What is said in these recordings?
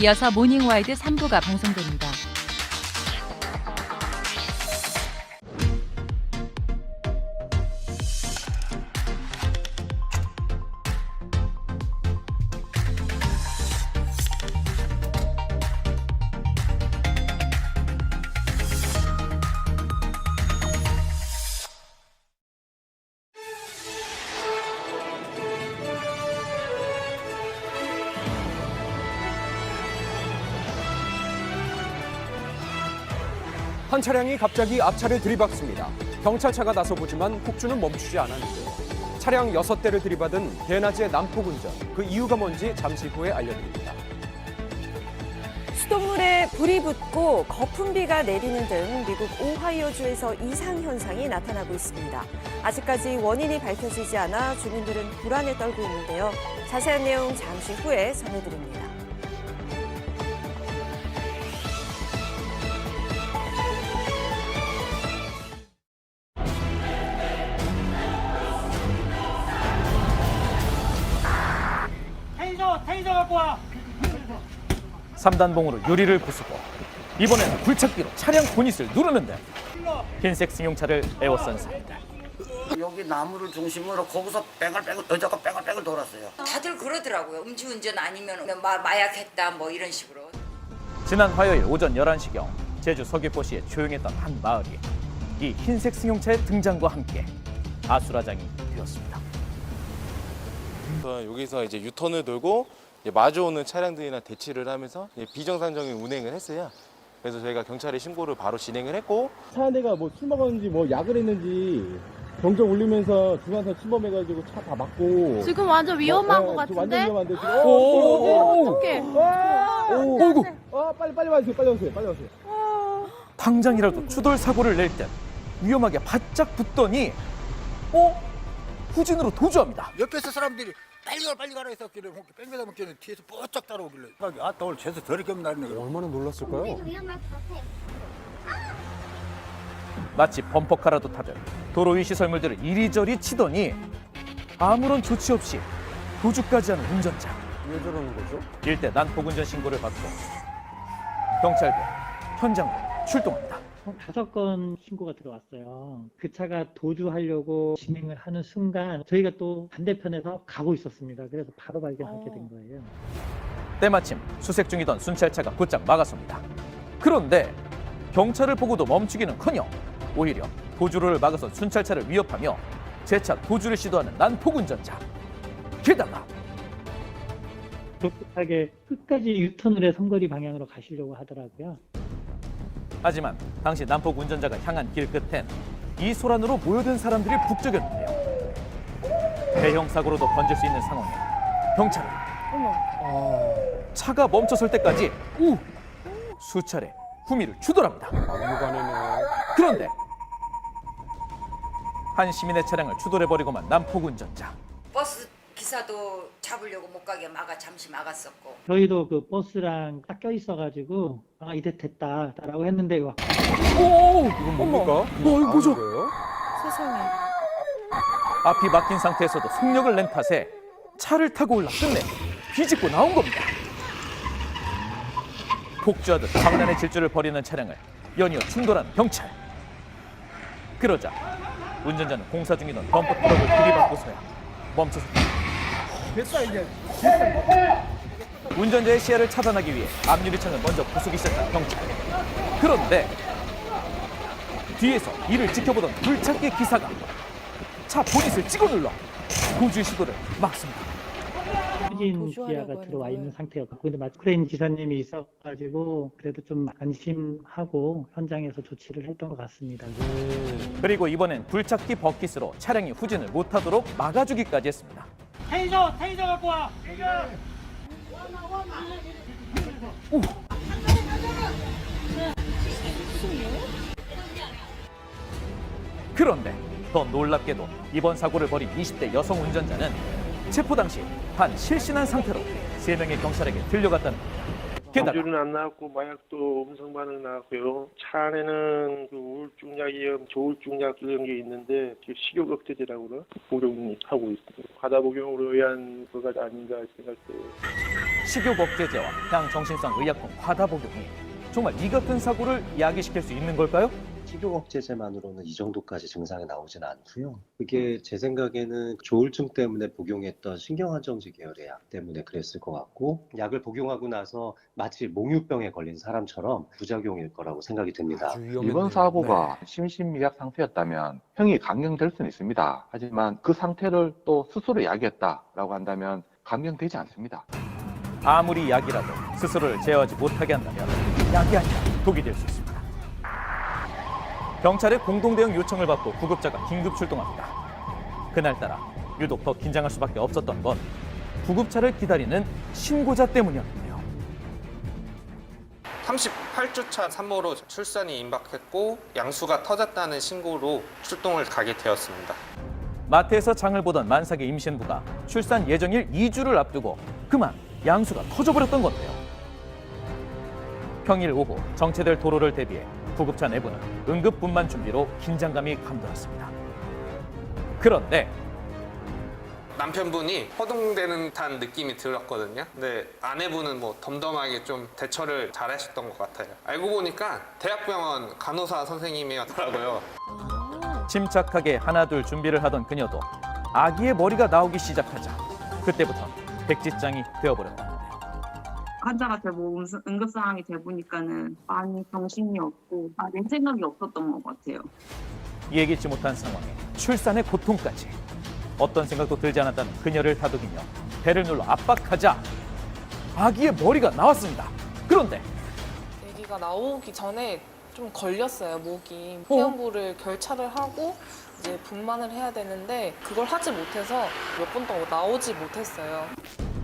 이어서 모닝와이드 3부가 방송됩니다. 한 차량이 갑자기 앞차를 들이박습니다. 경찰차가 나서보지만 폭주는 멈추지 않았는데요. 차량 6대를 들이받은 대낮의 난폭운전, 그 이유가 뭔지 잠시 후에 알려드립니다. 수돗물에 불이 붙고 거품비가 내리는 등 미국 오하이오주에서 이상 현상이 나타나고 있습니다. 아직까지 원인이 밝혀지지 않아 주민들은 불안에 떨고 있는데요. 자세한 내용 잠시 후에 전해드립니다. 테이저 갖고 와. 3단봉으로 유리를 부수고 이번에는 굴착기로 차량 보닛을 누르는데 흰색 승용차를 에워싼 사람들. 여기 나무를 중심으로 거기서 여자가 뺑글뺑글 돌았어요. 다들 그러더라고요. 음주운전 아니면 마약했다 뭐 이런 식으로. 지난 화요일 오전 11시경 제주 서귀포시에 조용했던 한 마을이 이 흰색 승용차의 등장과 함께 아수라장이 되었습니다. 여기서 이제 유턴을 돌고 이제 마주오는 차량들이나 대치를 하면서 비정상적인 운행을 했어요. 그래서 저희가 경찰에 신고를 바로 진행을 했고, 차 한 대가 뭐 술 먹었는지 뭐 약을 했는지 경적 울리면서 중앙선 침범해가지고 차 다 막고. 지금 완전 위험한 것 같은데? 완전 위험한데 지금. 어떡해. 빨리 와주세요. 당장이라도 추돌 사고를 낼 땐 위험하게 바짝 붙더니 후진으로 도주합니다. 옆에서 사람들이 빨리 가라 했었길래 뺑글뺑글 먹기는 뒤에서 뻗쩍 따라오길래 오늘 죄서 더럽게 없나네. 얼마나 놀랐을까요? 마치 범퍼카라도 타듯 도로 위 시설물들을 이리저리 치더니 아무런 조치 없이 도주까지 하는 운전자. 왜 저러는 거죠? 일대 난폭운전 신고를 받고 경찰도 현장으로 출동합니다. 5건 신고가 들어왔어요. 그 차가 도주하려고 진행을 하는 순간 저희가 또 반대편에서 가고 있었습니다. 그래서 바로 발견하게 된 거예요. 때마침 수색 중이던 순찰차가 곧장 막아섭니다. 그런데 경찰을 보고도 멈추기는커녕 오히려 도주를 막아선 순찰차를 위협하며 재차 도주를 시도하는 난폭운전자. 게다가 쫓깃하게 끝까지 유턴을 해 삼거리 방향으로 가시려고 하더라고요. 하지만 당시 난폭 운전자가 향한 길 끝엔 이 소란으로 모여든 사람들이 북적였는데요. 대형 사고로도 번질 수 있는 상황에 경찰은 차가 멈춰설 때까지 수차례 후미를 추돌합니다. 막무가내네. 그런데 한 시민의 차량을 추돌해버리고만 난폭 운전자. 버스 기사도 잡으려고 못 가게 잠시 막았었고. 저희도 그 버스랑 딱 껴 있어가지고 이제 됐다라고 했는데 이건 뭡니까? 이거 뭐죠? 거예요? 세상에. 앞이 막힌 상태에서도 속력을 낸 탓에 차를 타고 올라 끝내 뒤집고 나온 겁니다. 폭주하듯 장난의 질주를 벌이는 차량을 연이어 충돌하는 경찰. 그러자 운전자는 공사 중이던 덤프 트럭을 들이받고서야 멈춰섰다. 운전자의 시야를 차단하기 위해 앞유리창을 먼저 부수기 시작한 경찰. 그런데 뒤에서 이를 지켜보던 굴착기 기사가 차 보닛을 찍어 눌러 도주 시도를 막습니다. 후진 기아가 들어와 있는 상태였고 근데 마치 크레인 기사님이 있어가지고 그래도 좀 안심하고 현장에서 조치를 했던 것 같습니다. 그리고 이번엔 굴착기 버킷으로 차량이 후진을 못하도록 막아주기까지 했습니다. 테이저 갖고 와. 그런데 더 놀랍게도 이번 사고를 벌인 20대 여성 운전자는 체포 당시 반실신한 상태로 3명의 경찰에게 들려갔다는 겁니다. 게다가 음주는 안 나왔고 마약도 음성 반응 나왔고요. 차 안에는 그 우울증 약이염, 조울증 약 이런 게 있는데 식욕 억제제라고 복용하고 있습니다. 과다 복용으로 의한 거가 아닌가 생각돼요. 식욕 억제제와 향정신성 의약품 과다 복용이 정말 이 같은 사고를 야기시킬 수 있는 걸까요? 식욕 억제제만으로는 이 정도까지 증상이 나오지는 않고요. 그게 제 생각에는 조울증 때문에 복용했던 신경안정제 계열의 약 때문에 그랬을 것 같고, 약을 복용하고 나서 마치 몽유병에 걸린 사람처럼 부작용일 거라고 생각이 듭니다. 이번 사고가 심신미약 상태였다면 형이 감경될 수는 있습니다. 하지만 그 상태를 또 스스로 야기했다라고 한다면 감경되지 않습니다. 아무리 약이라도 스스로를 제어하지 못하게 한다면 약이 아니라 독이 될 수 있습니다. 경찰의 공동대응 요청을 받고 구급차가 긴급 출동합니다. 그날따라 유독 더 긴장할 수밖에 없었던 건 구급차를 기다리는 신고자 때문이었는데요. 38주차 산모로 출산이 임박했고 양수가 터졌다는 신고로 출동을 가게 되었습니다. 마트에서 장을 보던 만삭의 임신부가 출산 예정일 2주를 앞두고 그만 양수가 터져버렸던 건데요. 평일 오후 정체될 도로를 대비해 구급차 내부는 응급 분만 준비로 긴장감이 감돌았습니다. 그런데 남편분이 허둥대는 듯한 느낌이 들었거든요. 근데 아내분은 뭐 덤덤하게 좀 대처를 잘하셨던 것 같아요. 알고 보니까 대학병원 간호사 선생님이었더라고요. 침착하게 하나둘 준비를 하던 그녀도 아기의 머리가 나오기 시작하자 그때부터 백지장이 되어버렸다는데요. 환자가 되고 응급 상황이 돼 보니까는 많이 정신이 없고 내 생각이 없었던 것 같아요. 예기치 못한 상황에 출산의 고통까지 어떤 생각도 들지 않았다는 그녀를 다독이며 배를 눌러 압박하자 아기의 머리가 나왔습니다. 그런데 아기가 나오기 전에 좀 걸렸어요, 목이. 피연부를 결차를 하고 이제 분만을 해야 되는데 그걸 하지 못해서 몇 번 동안 나오지 못했어요.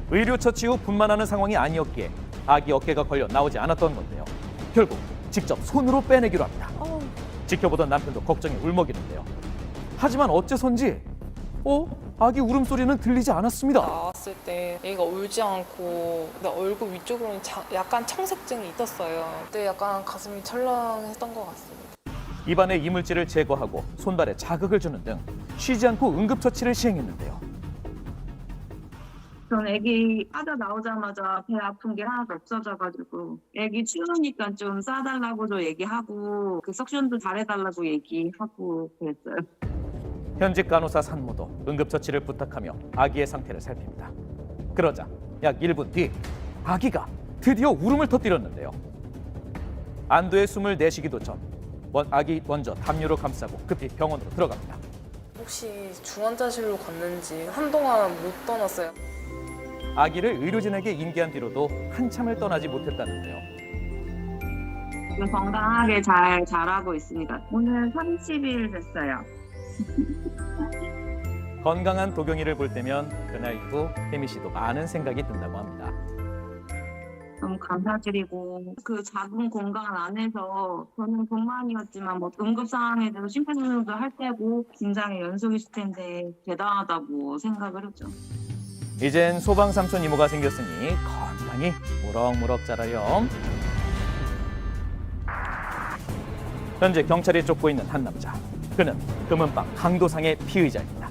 의료 처치 후 분만하는 상황이 아니었기에 아기 어깨가 걸려 나오지 않았던 건데요. 결국 직접 손으로 빼내기로 합니다. 지켜보던 남편도 걱정이 울먹이는데요. 하지만 어째선지 아기 울음소리는 들리지 않았습니다. 나왔을 때 애가 울지 않고 내 얼굴 위쪽으로는 약간 청색증이 있었어요. 그때 약간 가슴이 철렁했던 것 같습니다. 입안에 이물질을 제거하고 손발에 자극을 주는 등 쉬지 않고 응급처치를 시행했는데요. 전 애기 빠져나오자마자 배 아픈 게 하나도 없어져가지고 애기 추우니까 좀 싸달라고도 얘기하고 그 석션도 잘해달라고 얘기하고 그랬어요. 현직 간호사 산모도 응급처치를 부탁하며 아기의 상태를 살핍니다. 그러자 약 1분 뒤 아기가 드디어 울음을 터뜨렸는데요. 안도의 숨을 내쉬기도 전 아기 먼저 담요로 감싸고 급히 병원으로 들어갑니다. 혹시 중환자실로 갔는지 한동안 못 떠났어요. 아기를 의료진에게 인계한 뒤로도 한참을 떠나지 못했다는데요. 지금 건강하게 잘 자라고 있습니다. 오늘 30일 됐어요. 건강한 도경이를 볼 때면 그날 이후 혜미 씨도 많은 생각이 든다고 합니다. 너무 감사드리고 그 작은 공간 안에서 저는 돈만이었지만 뭐 응급 상황에 대해서 심폐소생술도 할 때고 긴장의 연속이실 텐데 대단하다고 생각을 했죠. 이젠 소방 삼촌 이모가 생겼으니 건강히 무럭무럭 자라렴. 현재 경찰이 쫓고 있는 한 남자. 그는 금은방 강도상의 피의자입니다.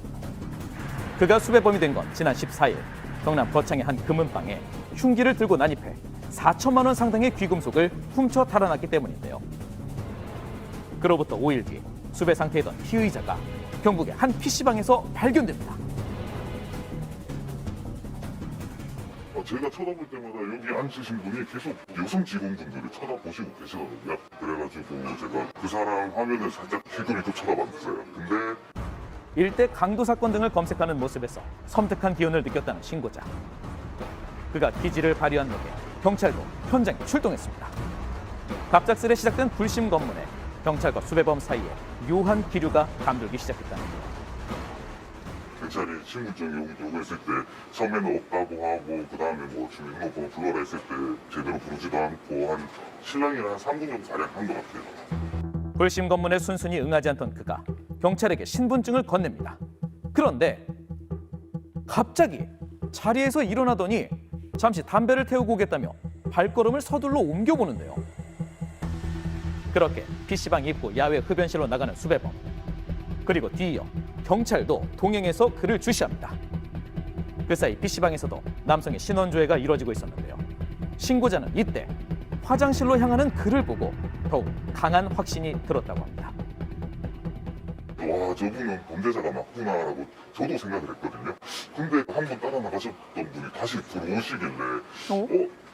그가 수배범이 된 건 지난 14일 경남 거창의 한 금은방에 흉기를 들고 난입해 4천만 원 상당의 귀금속을 훔쳐 달아났기 때문인데요. 그로부터 5일 뒤 수배 상태이던 피의자가 경북의 한 PC방에서 발견됩니다. 제가 쳐다볼 때마다 여기 앉으신 분이 계속 여성 직원분들을 쳐다보시고 계시거든요. 그래가지고 제가 그 사람 화면을 살짝 힐끔힐끔 쳐다봤어요. 근데 일대 강도 사건 등을 검색하는 모습에서 섬뜩한 기운을 느꼈다는 신고자. 그가 기지를 발휘한 덕에 경찰도 현장에 출동했습니다. 갑작스레 시작된 불심 검문에 경찰과 수배범 사이에 묘한 기류가 감돌기 시작했다는데요. 경찰이 신분증 요구했을 때 처음에는 없다고 하고 그 다음에 뭐 주민등록번호 불러라 했을 때 제대로 부르지도 않고 한 신랑이랑 한 3분 정도 가량 한 것 같아요. 불심 검문에 순순히 응하지 않던 그가 경찰에게 신분증을 건넵니다. 그런데 갑자기 자리에서 일어나더니 잠시 담배를 태우고 오겠다며 발걸음을 서둘러 옮겨보는데요. 그렇게 PC방 입구 야외 흡연실로 나가는 수배범. 그리고 뒤이어 경찰도 동행해서 그를 주시합니다. 그 사이 PC방에서도 남성의 신원조회가 이뤄지고 있었는데요. 신고자는 이때 화장실로 향하는 그를 보고 더욱 강한 확신이 들었다고 합니다. 와, 저분은 범죄자가 맞구나라고 저도 생각을 했거든요. 근데 한 번 따라 나가셨던 분이 다시 들어오시길래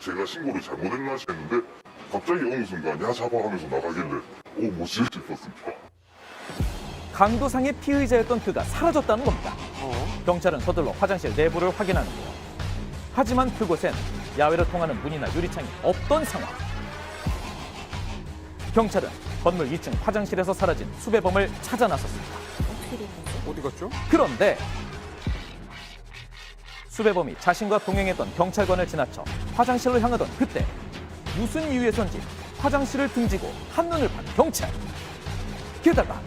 제가 신고를 잘못했나 했는데 갑자기 어느 순간 야 잡아 하면서 나가길래 뭐지 싶었습니다. 강도상의 피의자였던 그가 사라졌다는 겁니다. 경찰은 서둘러 화장실 내부를 확인하는데요. 하지만 그곳엔 야외로 통하는 문이나 유리창이 없던 상황. 경찰은 건물 2층 화장실에서 사라진 수배범을 찾아 나섰습니다. 어디 갔죠? 그런데 수배범이 자신과 동행했던 경찰관을 지나쳐 화장실로 향하던 그때 무슨 이유에선지 화장실을 등지고 한눈을 판 경찰. 게다가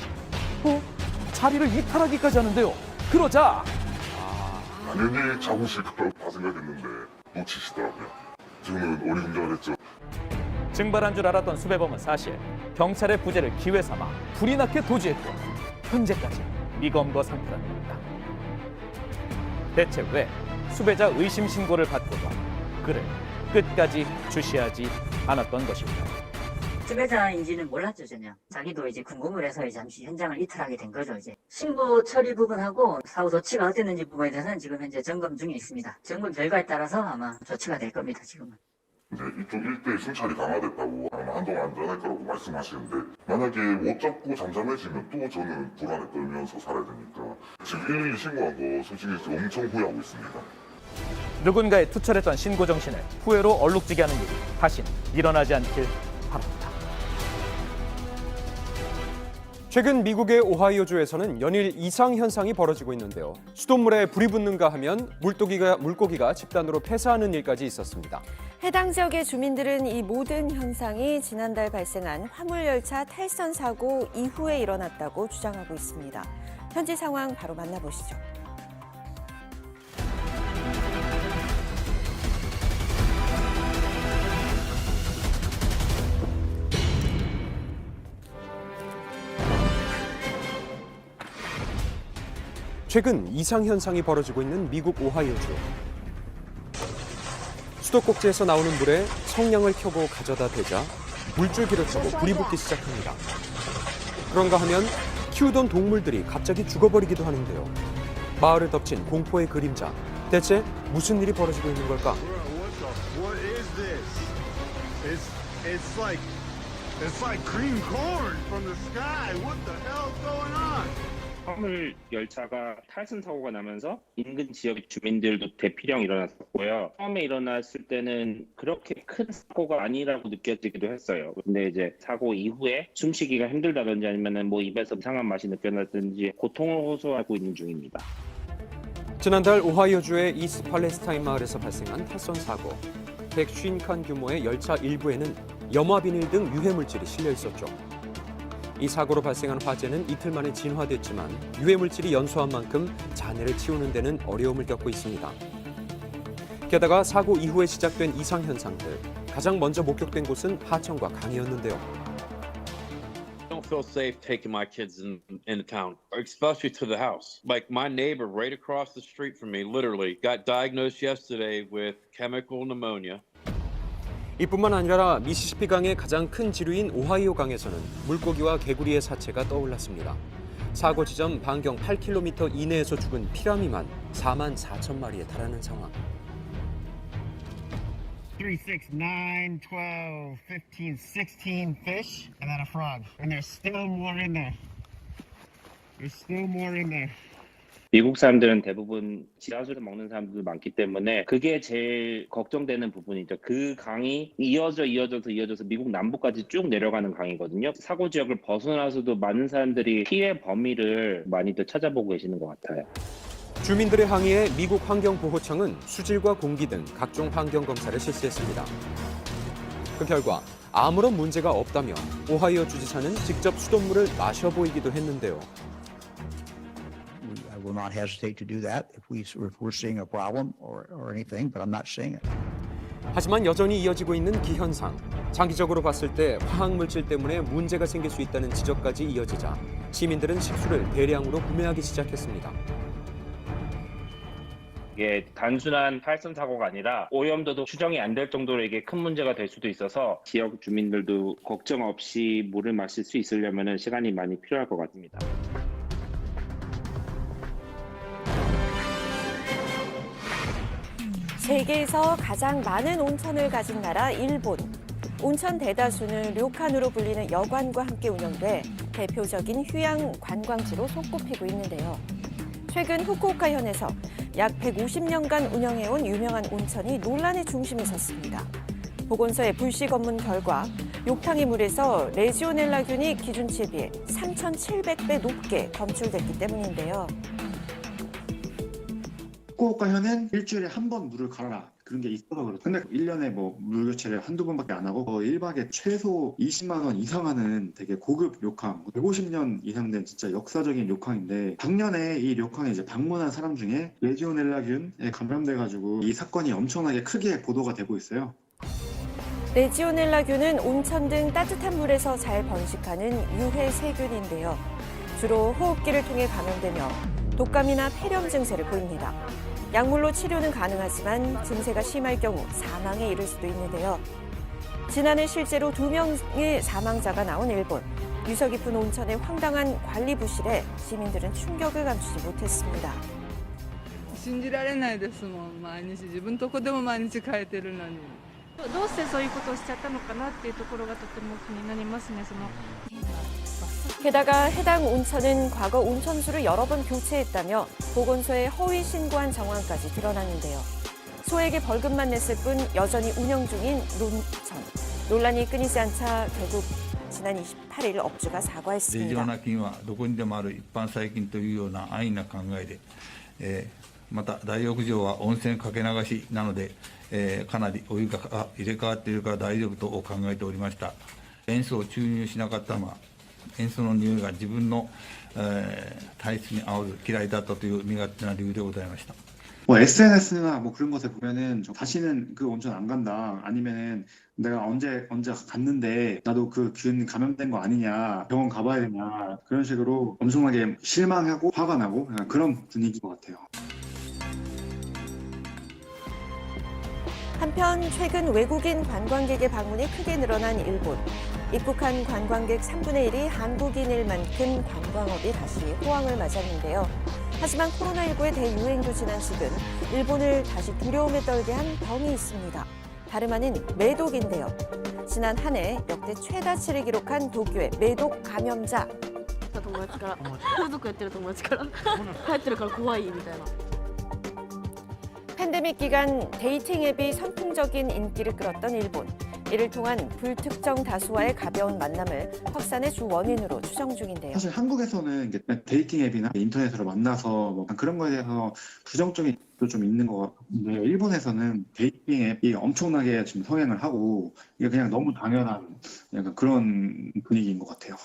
자리를 이탈하기까지 하는데요. 그러자 당연히 잡으실 거라고 다 생각했는데 놓치시더라고요. 저는 어리둥절을 했죠. 증발한 줄 알았던 수배범은 사실 경찰의 부재를 기회 삼아 불이 나게 도주했고 현재까지 미검거 상태라는 겁니다. 대체 왜 수배자 의심 신고를 받고도 그를 끝까지 주시하지 않았던 것일까요? 수배자인지는 몰랐죠, 전혀. 자기도 이제 궁금을 해서 잠시 현장을 이탈하게 된 거죠, 이제. 신고 처리 부분하고 사후 조치가 어땠는지 부분에 대해서는 지금 현재 점검 중에 있습니다. 점검 결과에 따라서 아마 조치가 될 겁니다, 지금은. 이제 이쪽 일대에 순찰이 강화됐다고 아마 한동안 안전할 거라고 말씀하시는데 만약에 못 잡고 잠잠해지면 또 저는 불안에 떨면서 살아야 되니까 지금 112 신고한 거 솔직히 엄청 후회하고 있습니다. 누군가의 투철했던 신고 정신을 후회로 얼룩지게 하는 일이 다신 일어나지 않길 바랍니다. 최근 미국의 오하이오주에서는 연일 이상 현상이 벌어지고 있는데요. 수돗물에 불이 붙는가 하면 물고기가 집단으로 폐사하는 일까지 있었습니다. 해당 지역의 주민들은 이 모든 현상이 지난달 발생한 화물열차 탈선 사고 이후에 일어났다고 주장하고 있습니다. 현지 상황 바로 만나보시죠. 최근 이상 현상이 벌어지고 있는 미국 오하이오주. 수도꼭지에서 나오는 물에 성냥을 켜고 가져다 대자 물줄기를 타고 불이 붙기 시작합니다. 그런가 하면 키우던 동물들이 갑자기 죽어버리기도 하는데요. 마을을 덮친 공포의 그림자. 대체 무슨 일이 벌어지고 있는 걸까? It's like green corn from the sky. What the hell's going on? 화물 열차가 탈선 사고가 나면서 인근 지역의 주민들도 대피령 일어났었고요. 처음에 일어났을 때는 그렇게 큰 사고가 아니라고 느껴지기도 했어요. 근데 이제 사고 이후에 숨쉬기가 힘들다든지 아니면은 뭐 입에서 이상한 맛이 느껴졌든지 고통을 호소하고 있는 중입니다. 지난달 오하이오주의 이스트 팔레스타인 마을에서 발생한 탈선 사고. 150칸 규모의 열차 일부에는 염화 비닐 등 유해 물질이 실려 있었죠. 이 사고로 발생한 화재는 이틀 만에 진화됐지만 유해 물질이 연소한 만큼 잔해를 치우는 데는 어려움을 겪고 있습니다. 게다가 사고 이후에 시작된 이상 현상들, 가장 먼저 목격된 곳은 하천과 강이었는데요. I don't feel safe taking my kids in town, especially to the house. Like my neighbor right across the street from me literally got diagnosed yesterday with chemical pneumonia. 이뿐만 아니라 미시시피 강의 가장 큰 지류인 오하이오 강에서는 물고기와 개구리의 사체가 떠올랐습니다. 사고 지점 반경 8km 이내에서 죽은 피라미만 4만 4천 마리에 달하는 상황. 3, 6, 9, 12, 15, 16 fish and then a frog. And there's still more in there. There's still more in there. 미국 사람들은 대부분 지하수를 먹는 사람들도 많기 때문에 그게 제일 걱정되는 부분이죠. 그 강이 이어져서 미국 남부까지 쭉 내려가는 강이거든요. 사고 지역을 벗어나서도 많은 사람들이 피해 범위를 많이들 찾아보고 계시는 것 같아요. 주민들의 항의에 미국 환경보호청은 수질과 공기 등 각종 환경 검사를 실시했습니다. 그 결과 아무런 문제가 없다며 오하이오 주지사는 직접 수돗물을 마셔 보이기도 했는데요. I will not hesitate to do that if we're seeing a problem or anything, but I'm not seeing it. 하지만 여전히 이어지고 있는 기현상. 장기적으로 봤을 때 화학물질 때문에 문제가 생길 수 있다는 지적까지 이어지자 시민들은 식수를 대량으로 구매하기 시작했습니다. 이게 단순한 탈선 사고가 아니라 오염도도 추정이 안 될 정도로 이게 큰 문제가 될 수도 있어서 지역 주민들도 걱정 없이 물을 마실 수 있으려면 시간이 많이 필요할 것 같습니다. 세계에서 가장 많은 온천을 가진 나라 일본. 온천 대다수는 료칸으로 불리는 여관과 함께 운영돼 대표적인 휴양 관광지로 손꼽히고 있는데요. 최근 후쿠오카현에서 약 150년간 운영해온 유명한 온천이 논란의 중심에 섰습니다. 보건소의 불시 검문 결과 욕탕의 물에서 레지오넬라균이 기준치에 비해 3,700배 높게 검출됐기 때문인데요. 후쿠오카현은 일주일에 한 번 물을 갈아라. 그런 게 있어서 그렇죠. 근데 1년에 뭐 물 교체를 한두 번밖에 안 하고 1박에 최소 20만 원 이상 하는 되게 고급 료칸, 150년 이상 된 진짜 역사적인 료칸인데 작년에 이 료칸에 이제 방문한 사람 중에 레지오넬라균에 감염돼가지고 이 사건이 엄청나게 크게 보도가 되고 있어요. 레지오넬라균은 온천 등 따뜻한 물에서 잘 번식하는 유해 세균인데요. 주로 호흡기를 통해 감염되며 독감이나 폐렴 증세를 보입니다. 약물로 치료는 가능하지만 증세가 심할 경우 사망에 이를 수도 있는데요. 지난해 실제로 2명의 사망자가 나온 일본. 유서 깊은 온천의 황당한 관리 부실에 시민들은 충격을 감추지 못했습니다. 信じられないですもん。毎日自分とこでも毎日変えてるのに。どうしてそういうことをしちゃったのかなっていうところがとても気になりますね。 게다가 해당 온천은 과거 온천수를 여러 번 교체했다며 보건소에 허위 신고한 정황까지 드러났는데요. 소에게 벌금만 냈을 뿐 여전히 운영 중인 논천. 논란이 끊이지 않자 결국 지난 28일 업주가 사과했습니다. レジオナ菌はどこにでもある一般細菌というような安易な考えで、また大浴場は温泉かけ流しなので、かなりお湯が入れ替わっているから大丈夫と考えておりました。塩素を注入しなかったまま塩素の匂いが自分の、体質に合わず嫌いだったという身勝手な理由でございました。 뭐 SNS나 뭐 그런 것에 보면은 다시는 그 온천 안 간다. 아니면은 내가 언제 갔는데 나도 그 균 감염된 거 아니냐. 병원 가봐야 되냐. 그런 식으로 엄청나게 실망하고 화가 나고 그런 분위기인 것 같아요. 한편 최근 외국인 관광객의 방문이 크게 늘어난 일본. 입국한 관광객 3분의 1이 한국인일 만큼 관광업이 다시 호황을 맞았는데요. 하지만 코로나19의 대유행도 지난 지금 일본을 다시 두려움에 떨게 한 병이 있습니다. 다름 아닌 매독인데요. 지난 한 해 역대 최다치를 기록한 도쿄의 매독 감염자. 팬데믹 기간 데이팅 앱이 선풍적인 인기를 끌었던 일본. 이를 통한 불특정 다수와의 가벼운 만남을 확산의 주 원인으로 추정 중인데요. 사실 한국에서는 데이팅 앱이나 인터넷으로 만나서 뭐 그런 거에 대해서 부정적인 도 좀 있는 것 같은데 일본에서는 데이팅 앱이 엄청나게 지금 성행을 하고 이게 그냥 너무 당연한 약간 그런 분위기인 것 같아요.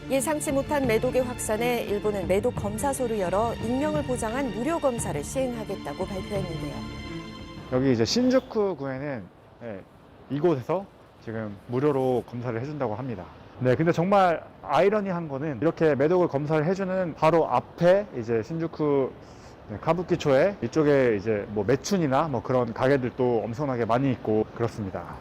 예상치 못한 매독의 확산에 일본은 매독 검사소를 열어 익명을 보장한 무료 검사를 시행하겠다고 발표했는데요. 여기 이제 신주쿠구에는 이곳에서 지금 무료로 검사를 해준다고 합니다. 네, 근데 정말 아이러니한 거는 이렇게 매독을 검사를 해주는 바로 앞에 이제 신주쿠 카부키초에 이쪽에 이제 뭐 매춘이나 뭐 그런 가게들도 엄청나게 많이 있고 그렇습니다.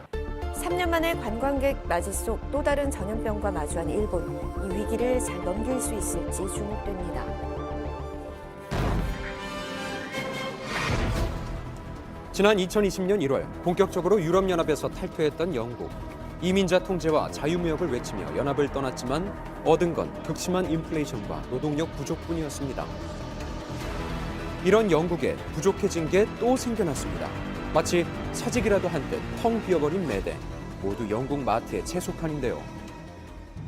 3년 만에 관광객 맞이 속 또 다른 전염병과 마주한 일본. 이 위기를 잘 넘길 수 있을지 주목됩니다. 지난 2020년 1월 본격적으로 유럽연합에서 탈퇴했던 영국. 이민자 통제와 자유무역을 외치며 연합을 떠났지만 얻은 건 극심한 인플레이션과 노동력 부족뿐이었습니다. 이런 영국에 부족해진 게 또 생겨났습니다. 마치 사직이라도 한 듯 텅 비어버린 매대. 모두 영국 마트의 채소판인데요.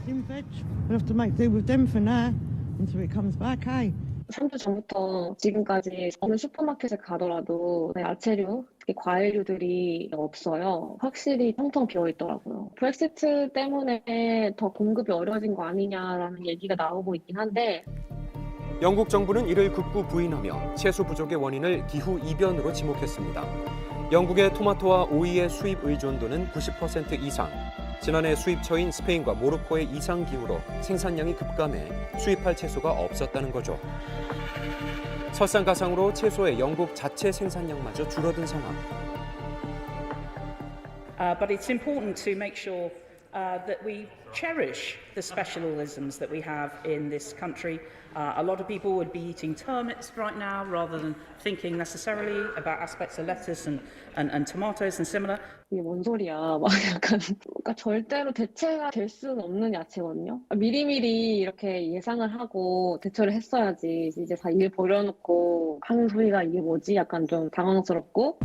In veg. We'll have to make do with them for now until it comes back, eh? 3주 전부터 지금까지 어느 슈퍼마켓에 가더라도 야채류, 특히 과일류들이 없어요. 확실히 텅텅 비어 있더라고요. 브렉시트 때문에 더 공급이 어려워진 거 아니냐라는 얘기가 나오고 있긴 한데 영국 정부는 이를 극구 부인하며 채소 부족의 원인을 기후 이변으로 지목했습니다. 영국의 토마토와 오이의 수입 의존도는 90% 이상. 지난해 수입처인 스페인과 모로코의 이상 기후로 생산량이 급감해 수입할 채소가 없었다는 거죠. 설상가상으로 채소의 영국 자체 생산량마저 줄어든 상황. But it's important to make sure that we cherish the specialisms that we have in this country. A lot of people would be eating turnips right now rather than thinking necessarily about aspects of lettuce and tomatoes and similar. 이게 뭔 소리야. 막 약간, 그러니까 절대로 대체가 될 수는 없는 야채거든요. 미리미리 이렇게 예상을 하고 대처를 했어야지. 이제 다 일 버려놓고 하는 소리가 이게 뭐지? 약간 좀 당황스럽고.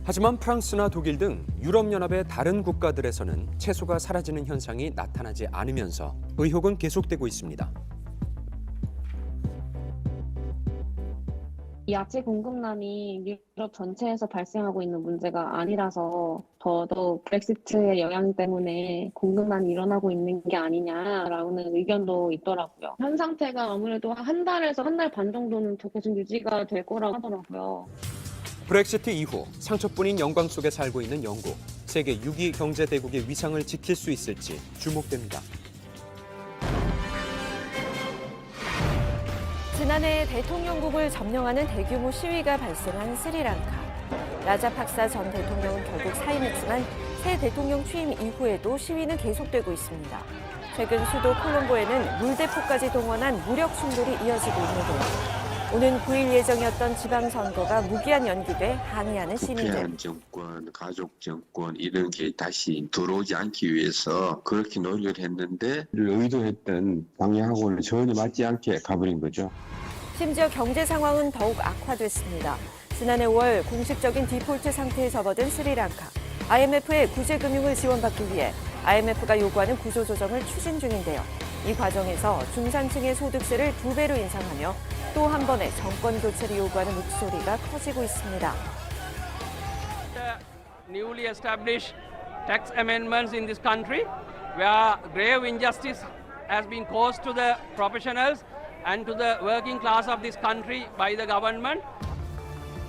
하지만 프랑스나 독일 등 유럽연합의 다른 국가들에서는 채소가 사라지는 현상이 나타나지 않으면서 의혹은 계속되고 있습니다. 야채 공급난이 유럽 전체에서 발생하고 있는 문제가 아니라서 더더욱 브렉시트의 영향 때문에 공급난이 일어나고 있는 게 아니냐라는 의견도 있더라고요. 현 상태가 아무래도 한 달에서 한 달 반 정도는 더 계속 유지가 될 거라고 하더라고요. 브렉시트 이후 상처뿐인 영광 속에 살고 있는 영국. 세계 6위 경제 대국의 위상을 지킬 수 있을지 주목됩니다. 지난해 대통령국을 점령하는 대규모 시위가 발생한 스리랑카. 라자팍사 전 대통령은 결국 사임했지만 새 대통령 취임 이후에도 시위는 계속되고 있습니다. 최근 수도 콜롬보에는 물대포까지 동원한 무력 충돌이 이어지고 있는데요. 오는 9일 예정이었던 지방선거가 무기한 연기돼 항의하는 시민들. 부패한 정권, 가족 정권 이런 게 다시 들어오지 않기 위해서 그렇게 노력을 했는데 의도했던 방향하고는 전혀 맞지 않게 가버린 거죠. 심지어 경제 상황은 더욱 악화됐습니다. 지난해 5월 공식적인 디폴트 상태에 접어든 스리랑카. IMF의 구제금융을 지원받기 위해 IMF가 요구하는 구조조정을 추진 중인데요. 이 과정에서 중산층의 소득세를 2배로 인상하며 또 한 번의 정권 교체를 요구하는 목소리가 커지고 있습니다. Newly established tax amendments in this country, where grave injustice has been caused to the professionals and to the working class of this country by the government.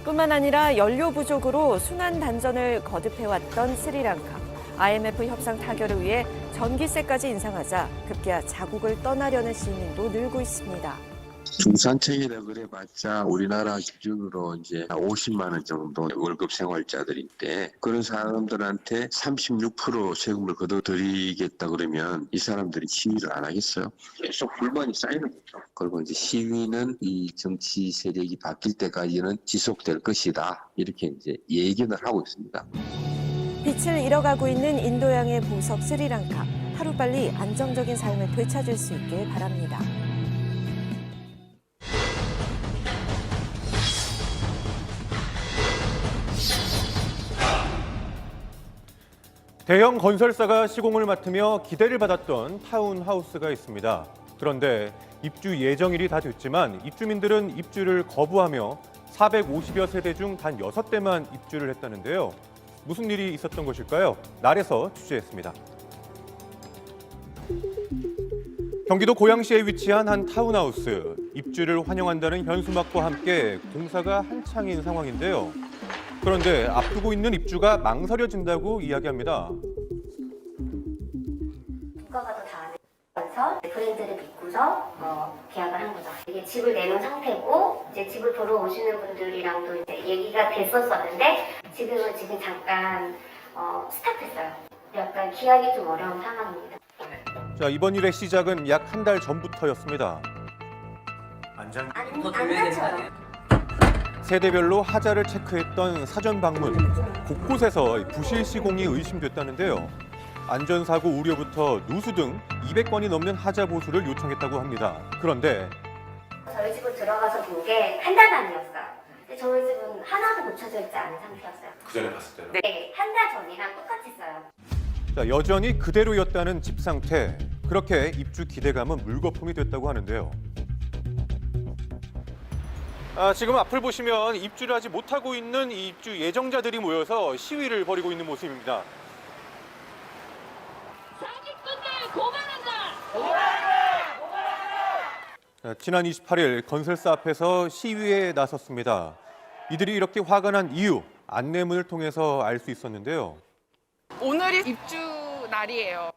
뿐만 아니라 연료 부족으로 순환 단전을 거듭해왔던 스리랑카. IMF 협상 타결을 위해 전기세까지 인상하자 급기야 자국을 떠나려는 시민도 늘고 있습니다. 중산층이라 그래봤자 우리나라 기준으로 이제 50만 원 정도 월급 생활자들인데 그런 사람들한테 36% 세금을 걷어들이겠다 그러면 이 사람들이 시위를 안 하겠어요? 계속 불만이 쌓이는 거죠. 그리고 이제 시위는 이 정치 세력이 바뀔 때까지는 지속될 것이다. 이렇게 이제 예견을 하고 있습니다. 빛을 잃어가고 있는 인도양의 보석 스리랑카. 하루빨리 안정적인 삶을 되찾을 수 있길 바랍니다. 대형 건설사가 시공을 맡으며 기대를 받았던 타운하우스가 있습니다. 그런데 입주 예정일이 다 됐지만 입주민들은 입주를 거부하며 450여 세대 중 단 6대만 입주를 했다는데요. 무슨 일이 있었던 것일까요? 날에서 취재했습니다. 경기도 고양시에 위치한 한 타운하우스. 입주를 환영한다는 현수막과 함께 공사가 한창인 상황인데요. 그런데 앞두고 있는 입주가 망설여진다고 이야기합니다. 국가가 더 잘하면서 브랜드를 믿고서 계약을 한 거죠. 이게 집을 내놓은 상태고 이제 집을 보러 오시는 분들이랑도 이제 얘기가 됐었었는데 지금 잠깐 스탑했어요. 약간 기약이 좀 어려운 상황입니다. 자, 이번 일의 시작은 약 한 달 전부터였습니다. 안 닫혀요. 세대별로 하자를 체크했던 사전 방문. 곳곳에서 부실 시공이 의심됐다는데요. 안전사고 우려부터 누수 등 200건이 넘는 하자 보수를 요청했다고 합니다. 그런데 저희 집을 들어가서 본 게 한 달 만이었어요. 근데 저희 집은 하나도 고쳐져 있지 않은 상태였어요. 그 전에 봤을 때요? 네, 한 달 전이랑 똑같이 써요. 자, 여전히 그대로였다는 집 상태. 그렇게 입주 기대감은 물거품이 됐다고 하는데요. 지금 앞을 보시면 입주를 하지 못하고 있는 입주 예정자들이 모여서 시위를 벌이고 있는 모습입니다. 지난 28일 건설사 앞에서 시위에 나섰습니다. 이들이 이렇게 화가 난 이유, 안내문을 통해서 알 수 있었는데요. 오늘이 입주 날이에요.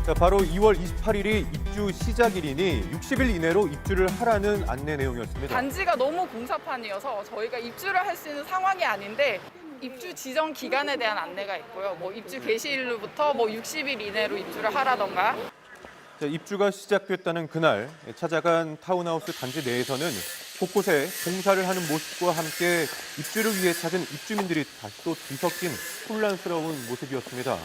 자, 바로 2월 28일이 입주 시작일이니 60일 이내로 입주를 하라는 안내 내용이었습니다. 단지가 너무 공사판이어서 저희가 입주를 할 수 있는 상황이 아닌데 입주 지정 기간에 대한 안내가 있고요. 뭐 입주 개시일로부터 뭐 60일 이내로 입주를 하라던가. 자, 입주가 시작됐다는 그날 찾아간 타운하우스 단지 내에서는 곳곳에 공사를 하는 모습과 함께 입주를 위해 찾은 입주민들이 다시 또 뒤섞인 혼란스러운 모습이었습니다.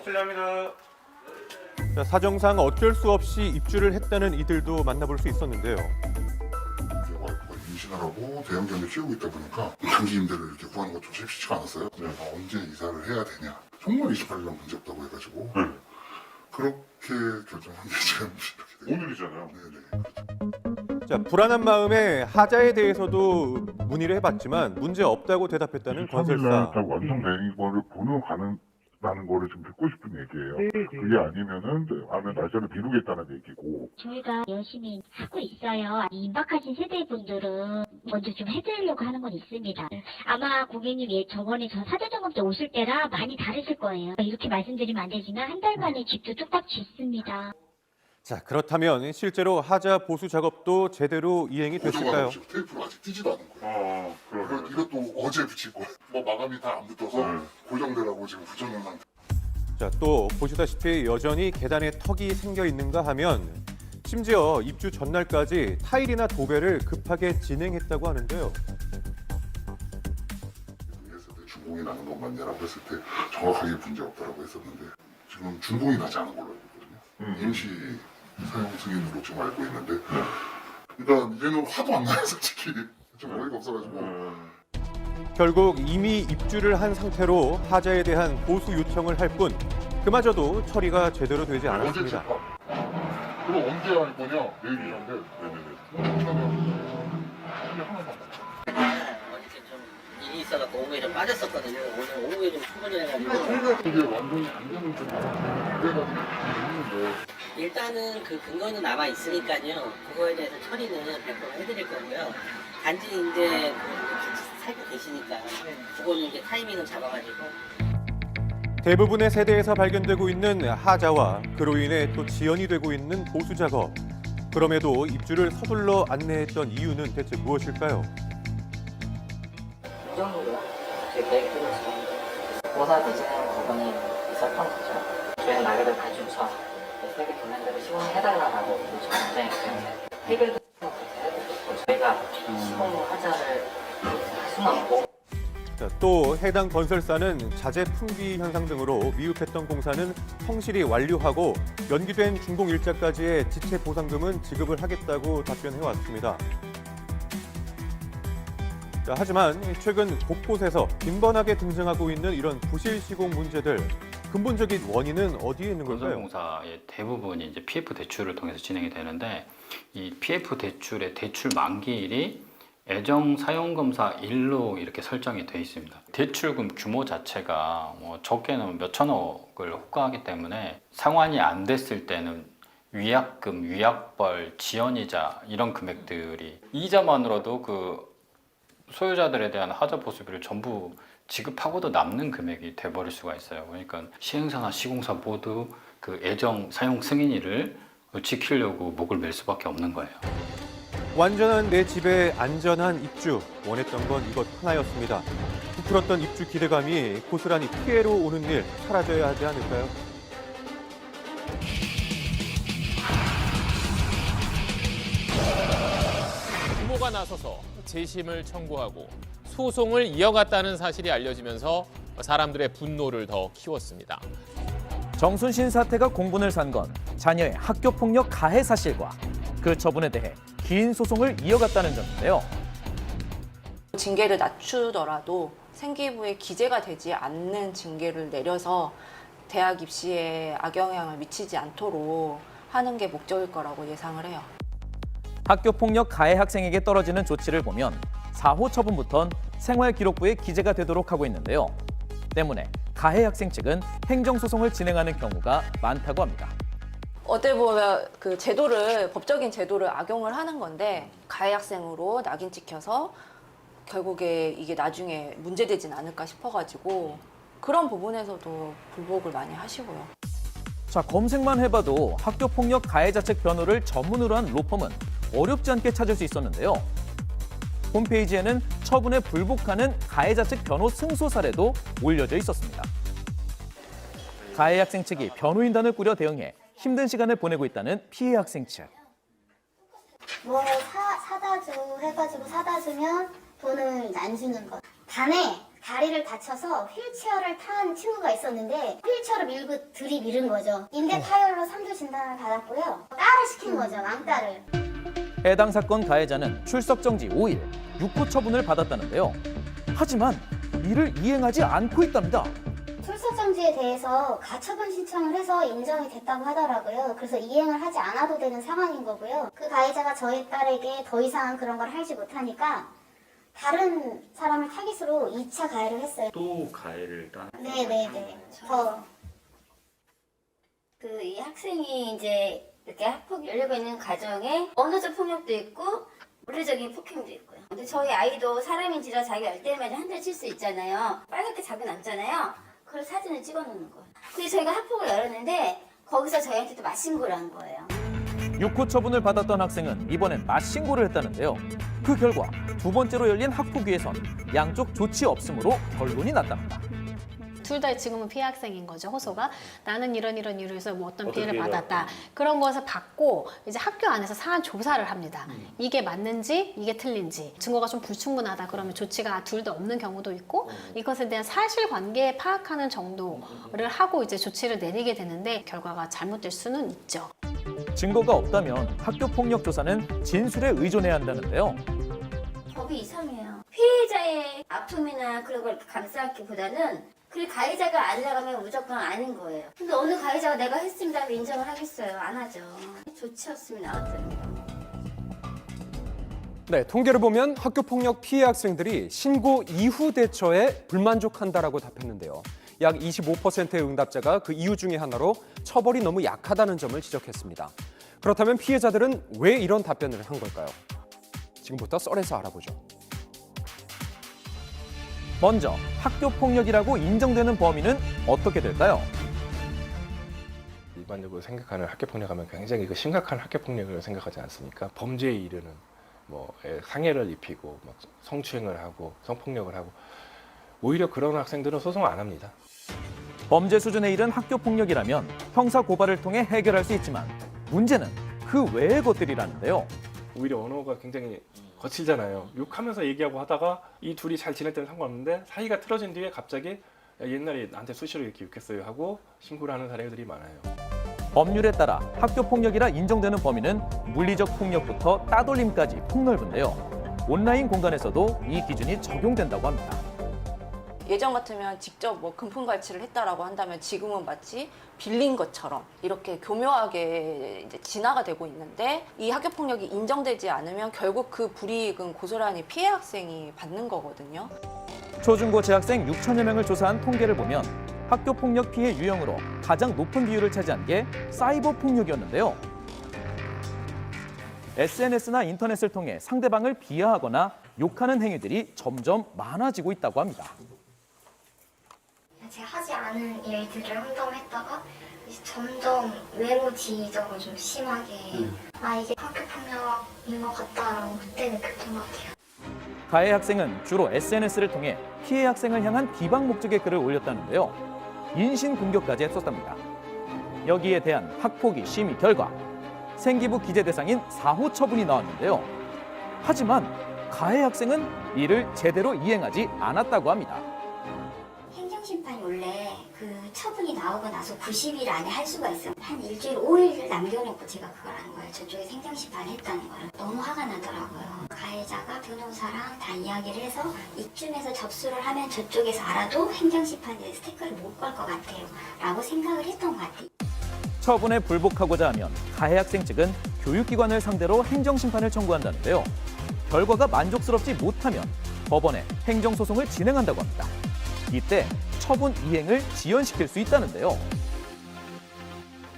실례합니다. 자, 사정상 어쩔 수 없이 입주를 했다는 이들도 만나볼 수 있었는데요. 와이프가 임신하라고 대형견을 키우고 있다 보니까 단기 임대를 이렇게 구하는 것도 쉽지가 않았어요. 내가 언제 이사를 해야 되냐. 정말 28일은 문제 없다고 해가지고 그렇게 결정한 게 지금 오늘이잖아요. 네네. 자, 불안한 마음에 하자에 대해서도 문의를 해봤지만 문제 없다고 대답했다는 건설사. 완성된 거를 보는 가능하다는 거를 좀 듣고 싶은 얘기예요. 그게 아니면은 날짜를 미루겠다는 얘기고. 저희가 열심히 하고 있어요. 임박하신 세대분들은 먼저 좀 해드리려고 하는 건 있습니다. 아마 고객님이 저번에 저 사전점검 때 오실 때랑 많이 다르실 거예요. 이렇게 말씀드리면 안 되지만 한 달 만에 집도 뚝딱 짓습니다. 자, 그렇다면 실제로 하자 보수 작업도 제대로 이행이 됐을까요? 테이프가 아직 뜨지도 않은 거예요. 이것도 어제 붙일 거예요. 뭐 마감이 다 안 붙어서 고정되라고 지금 붙여놓은 상태. 자, 또 보시다시피 여전히 계단에 턱이 생겨 있는가 하면 심지어 입주 전날까지 타일이나 도배를 급하게 진행했다고 하는데요. 준공이 나는 것 맞냐라고 했을 때 정확하게 문제 없다라고 했었는데 지금 준공이 나지 않은 걸로 알고 있거든요. 임시 사용 승인으로 지금 알고 있는데 그러니까 얘는 화도 안 나요 솔직히. 좀 어이가 없어가지고. 결국 이미 입주를 한 상태로 하자에 대한 보수 요청을 할 뿐 그마저도 처리가 제대로 되지 않았습니다. 그럼 언제 할 거냐? 내일이란데. 일이 있어갖고 오후에 좀 빠졌었거든요. 오늘 오후에 좀 출근해가지고. 이게 완전히 안 되는 좀 그래가지고 있는데. 일단은 그 근거는 남아 있으니까요. 그거에 대해서 처리는 100% 해드릴 거고요. 단지 이제 같이 살고 계시니까 그거는 이제 타이밍을 잡아가지고. 대부분의 세대에서 발견되고 있는 하자와 그로 인해 또 지연이 되고 있는 보수 작업. 그럼에도 입주를 서둘러 안내했던 이유는 대체 무엇일까요? 이 정도로 제 계획대로 있습니다. 공사 디자인 부분이 있었던 거죠. 저희는 말 그대로 간주서 세계 도면대로 시공해달라고 요청 입장이기 때문에 해결도 해드리고 저희가 시공하자를 할 수는 없고. 자, 또 해당 건설사는 자재 풍비 현상 등으로 미흡했던 공사는 성실히 완료하고 연기된 준공 일자까지의 지체 보상금은 지급을 하겠다고 답변해왔습니다. 자, 하지만 최근 곳곳에서 빈번하게 등장하고 있는 이런 부실 시공 문제들 근본적인 원인은 어디에 있는 걸까요? 건설공사의 대부분이 이제 PF 대출을 통해서 진행이 되는데 이 PF 대출의 대출 만기일이 애정 사용검사 일로 이렇게 설정이 되어 있습니다. 대출금 규모 자체가 뭐 적게는 몇 천억을 호가하기 때문에 상환이 안 됐을 때는 위약금, 위약벌, 지연이자 이런 금액들이 이자만으로도 그 소유자들에 대한 하자 보수비를 전부 지급하고도 남는 금액이 돼버릴 수가 있어요. 그러니까 시행사나 시공사 모두 그 애정 사용 승인일을 지키려고 목을 맬 수밖에 없는 거예요. 완전한 내 집에 안전한 입주, 원했던 건 이것 하나였습니다. 부풀었던 입주 기대감이 고스란히 피해로 오는 일 사라져야 하지 않을까요? 부모가 나서서 재심을 청구하고 소송을 이어갔다는 사실이 알려지면서 사람들의 분노를 더 키웠습니다. 정순신 사태가 공분을 산 건 자녀의 학교폭력 가해 사실과 그 처분에 대해 긴 소송을 이어갔다는 점인데요. 징계를 낮추더라도 생기부에 기재가 되지 않는 징계를 내려서 대학 입시에 악영향을 미치지 않도록 하는 게 목적일 거라고 예상을 해요. 학교폭력 가해 학생에게 떨어지는 조치를 보면 4호 처분부턴 생활기록부에 기재가 되도록 하고 있는데요. 때문에 가해 학생 측은 행정소송을 진행하는 경우가 많다고 합니다. 어떻게 보면 그 제도를 법적인 제도를 악용을 하는 건데 가해 학생으로 낙인 찍혀서 결국에 이게 나중에 문제되진 않을까 싶어가지고 그런 부분에서도 불복을 많이 하시고요. 자, 검색만 해봐도 학교폭력 가해자측 변호를 전문으로 한 로펌은 어렵지 않게 찾을 수 있었는데요. 홈페이지에는 처분에 불복하는 가해자 측 변호 승소 사례도 올려져 있었습니다. 가해 학생 측이 변호인단을 꾸려 대응해 힘든 시간을 보내고 있다는 피해 학생 측. 뭐 사다 줘 해가지고 사다 주면 돈을 안 주는 거. 반에 다리를 다쳐서 휠체어를 탄 친구가 있었는데 휠체어를 밀고 들이밀은 거죠. 인대 파열로 3주 진단을 받았고요. 딸을 시킨 거죠, 왕딸을. 해당 사건 가해자는 출석 정지 5일, 6호 처분을 받았다는데요. 하지만 이를 이행하지 않고 있답니다. 출석 정지에 대해서 가처분 신청을 해서 인정이 됐다고 하더라고요. 그래서 이행을 하지 않아도 되는 상황인 거고요. 그 가해자가 저희 딸에게 더 이상 그런 걸 하지 못하니까 다른 사람을 타깃으로 2차 가해를 했어요. 또 가해를 따? 네네네. 이 학생이 이제 이렇게 학폭이 열리고 있는 가정에 언어적 폭력도 있고 물리적인 폭행도 있고요. 근데 저희 아이도 사람인지라 자기가 열 때마다 한 대 칠 수 있잖아요. 빨갛게 자국 남잖아요. 그걸 사진을 찍어 놓는 거예요. 그래서 저희가 학폭을 열었는데 거기서 저희한테 또 맞신고를 한 거예요. 6호 처분을 받았던 학생은 이번엔 맞신고를 했다는데요. 그 결과 두 번째로 열린 학폭위에선 양쪽 조치 없음으로 결론이 났답니다. 둘 다 지금은 피해 학생인 거죠, 호소가. 나는 이런 이유로 해서 뭐 어떤 피해를 받았다. 그런 것을 받고 이제 학교 안에서 사안 조사를 합니다. 이게 맞는지, 이게 틀린지. 증거가 좀 불충분하다 그러면 조치가 둘 다 없는 경우도 있고 이것에 대한 사실관계 파악하는 정도를 하고 이제 조치를 내리게 되는데 결과가 잘못될 수는 있죠. 증거가 없다면 학교폭력 조사는 진술에 의존해야 한다는데요. 법이 이상해요. 피해자의 아픔이나 그런 걸 감싸기보다는 그 가해자가 안 나가면 무조건 아닌 거예요. 근데 어느 가해자가 내가 했습니다 하면 인정을 하겠어요? 안 하죠. 조치 없으면 나왔잖아요. 네, 통계를 보면 학교폭력 피해 학생들이 신고 이후 대처에 불만족한다라고 답했는데요. 약 25%의 응답자가 그 이유 중에 하나로 처벌이 너무 약하다는 점을 지적했습니다. 그렇다면 피해자들은 왜 이런 답변을 한 걸까요? 지금부터 썰에서 알아보죠. 먼저 학교폭력이라고 인정되는 범위는 어떻게 될까요? 일반적으로 생각하는 학교폭력하면 굉장히 심각한 학교폭력을 생각하지 않습니까? 범죄에 이르는 상해를 입히고 성추행을 하고 성폭력을 하고 오히려 그런 학생들은 소송 안 합니다. 범죄 수준에 이른 학교폭력이라면 형사 고발을 통해 해결할 수 있지만 문제는 그 외의 것들이라는데요. 오히려 언어가 굉장히 거칠잖아요. 욕하면서 얘기하고 하다가 이 둘이 잘 지낼 때는 상관없는데 사이가 틀어진 뒤에 갑자기 옛날에 나한테 수시로 이렇게 욕했어요 하고 신고를 하는 사례들이 많아요. 법률에 따라 학교폭력이라 인정되는 범위는 물리적 폭력부터 따돌림까지 폭넓은데요. 온라인 공간에서도 이 기준이 적용된다고 합니다. 예전 같으면 직접 뭐 금품갈취를 했다라고 한다면 지금은 마치 빌린 것처럼 이렇게 교묘하게 이제 진화가 되고 있는데 이 학교폭력이 인정되지 않으면 결국 그 불이익은 고스란히 피해 학생이 받는 거거든요. 초중고 재학생 6천여 명을 조사한 통계를 보면 학교폭력 피해 유형으로 가장 높은 비율을 차지한 게 사이버 폭력이었는데요. SNS나 인터넷을 통해 상대방을 비하하거나 욕하는 행위들이 점점 많아지고 있다고 합니다. 제가 하지 않은 일들을 혼동했다가 점점 외모 지적을 좀 심하게 이게 학교폭력인 것 같다라고 그때 느꼈던 것 같아요. 가해 학생은 주로 SNS를 통해 피해 학생을 향한 비방 목적의 글을 올렸다는데요. 인신 공격까지 했었답니다. 여기에 대한 학폭위 심의 결과 생기부 기재 대상인 4호 처분이 나왔는데요. 하지만 가해 학생은 이를 제대로 이행하지 않았다고 합니다. 행정심판이 원래 그 처분이 나오고 나서 90일 안에 할 수가 있어요. 한 일주일, 5일 남겨놓고 제가 그걸 한 거예요. 저쪽에 행정심판을 했다는 거예요. 너무 화가 나더라고요. 가해자가 변호사랑 다 이야기를 해서 이쯤에서 접수를 하면 저쪽에서 알아도 행정심판에 스티커를 못 걸 것 같아요. 라고 생각을 했던 것 같아요. 처분에 불복하고자 하면 가해 학생 측은 교육기관을 상대로 행정심판을 청구한다는데요. 결과가 만족스럽지 못하면 법원에 행정소송을 진행한다고 합니다. 이때 처분 이행을 지연시킬 수 있다는데요.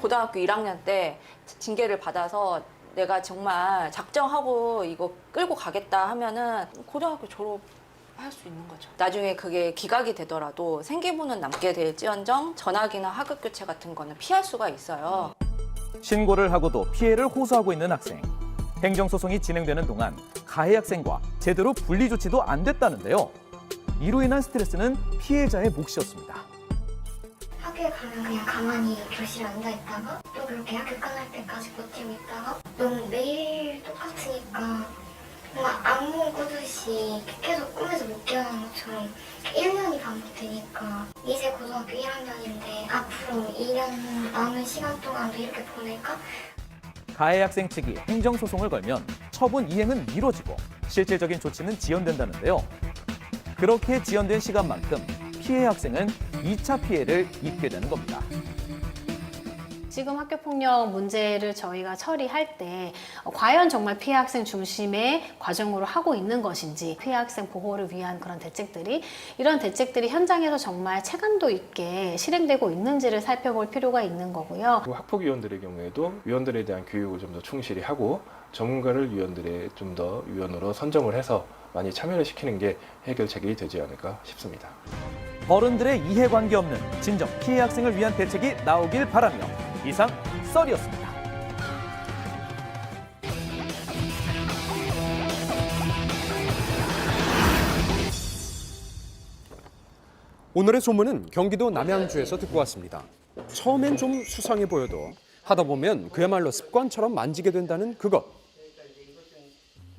고등학교 1학년 때 징계를 받아서 내가 정말 작정하고 이거 끌고 가겠다 하면은 고등학교 졸업할 수 있는 거죠. 나중에 그게 기각이 되더라도 생기부는 남게 될지언정 전학이나 하급 교체 같은 거는 피할 수가 있어요. 신고를 하고도 피해를 호소하고 있는 학생. 행정소송이 진행되는 동안 가해 학생과 제대로 분리 조치도 안 됐다는데요. 이로 인한 스트레스는 피해자의 몫이었습니다. 학교에 가면 그냥 가만히 교실에 앉아있다가 또 그렇게 학교 끝날 때까지 버티고 있다가 너무 매일 똑같으니까 뭔가 악몽 꾸듯이 계속 꿈에서 못 깨어나는 것처럼 1년이 반복되니까 이제 고등학교 1학년인데 앞으로 2년 남은 시간 동안도 이렇게 보낼까? 가해 학생 측이 행정소송을 걸면 처분 이행은 미뤄지고 실질적인 조치는 지연된다는데요. 그렇게 지연된 시간만큼 피해 학생은 2차 피해를 입게 되는 겁니다. 지금 학교폭력 문제를 저희가 처리할 때 과연 정말 피해 학생 중심의 과정으로 하고 있는 것인지, 피해 학생 보호를 위한 그런 이런 대책들이 현장에서 정말 체감도 있게 실행되고 있는지를 살펴볼 필요가 있는 거고요. 학폭위원들의 경우에도 위원들에 대한 교육을 좀 더 충실히 하고 전문가를 위원들의 좀 더 위원으로 선정을 해서 많이 참여를 시키는 게 해결책이 되지 않을까 싶습니다. 어른들의 이해관계 없는 진정 피해 학생을 위한 대책이 나오길 바라며 이상 썰이었습니다. 오늘의 소문은 경기도 남양주에서 듣고 왔습니다. 처음엔 좀 수상해 보여도 하다 보면 그야말로 습관처럼 만지게 된다는 그것.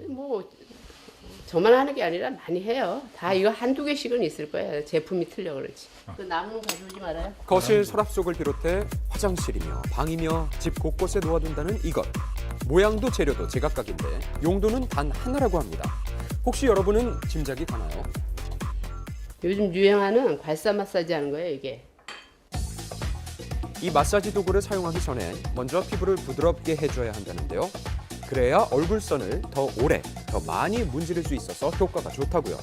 뭐 저만 하는 게 아니라 많이 해요. 다 이거 한두 개씩은 있을 거예요. 제품이 틀려 그렇지. 그 나무는 가져오지 말아요. 거실 서랍 속을 비롯해 화장실이며 방이며 집 곳곳에 놓아둔다는 이것. 모양도 재료도 제각각인데 용도는 단 하나라고 합니다. 혹시 여러분은 짐작이 가나요? 요즘 유행하는 괄사 마사지 하는 거예요, 이게. 이 마사지 도구를 사용하기 전에 먼저 피부를 부드럽게 해줘야 한다는데요. 그래야 얼굴선을 더 오래, 더 많이 문지를 수 있어서 효과가 좋다고요.